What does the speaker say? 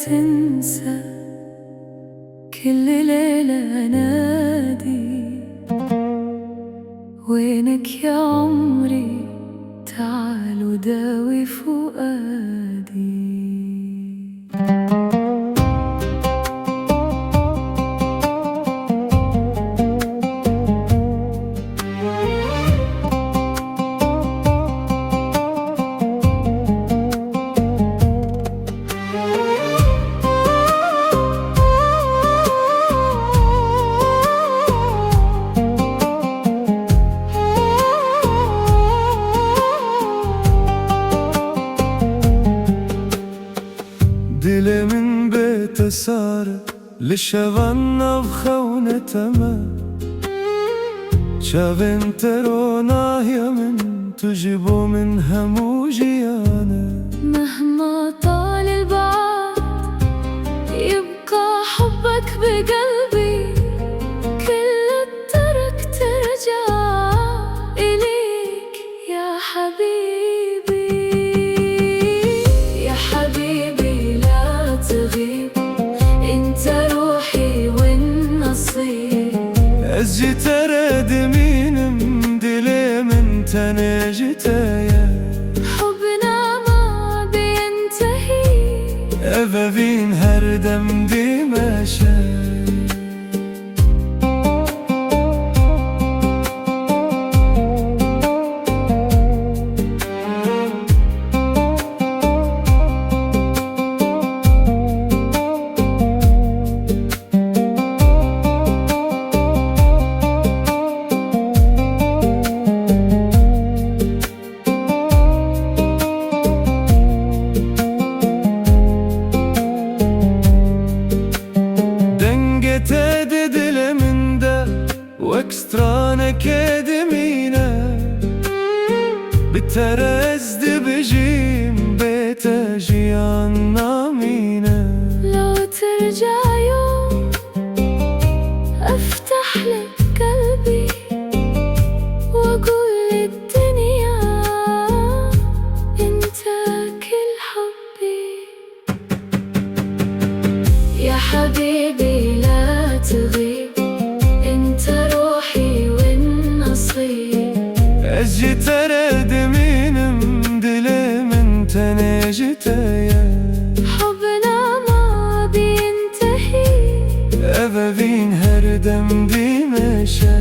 تنسى كل ليلة أنادي وينك يا عمري تعال وداوي فؤادي. دل من بيت سار لشغلنا بخونة ما شافن ترونا يا من تجيبو من هموجيانا. مهما طال البعد يبقى حبك بقلبي، كل الطرق ترجع إليك يا حبيبي. يا حبيبي لا تغيب، انت روحي والنصيب. أجي ترد مين مدلي من تنجتايا، حبنا ما بينتهي أبابين هردم دي ماشي. تدل من ده واكسترانا كادمينا بترزد بجيم بيتاجي عنا مينا. لو ترجع يوم افتح لك قلبي واقول للدنيا انت كل حبي. يا حبيبي لا تغيب، انت روحي والنصيب. أجي ترد مين مدلي من تنجتايا، حبنا ما بينتهي أبابين هردم دي مشا.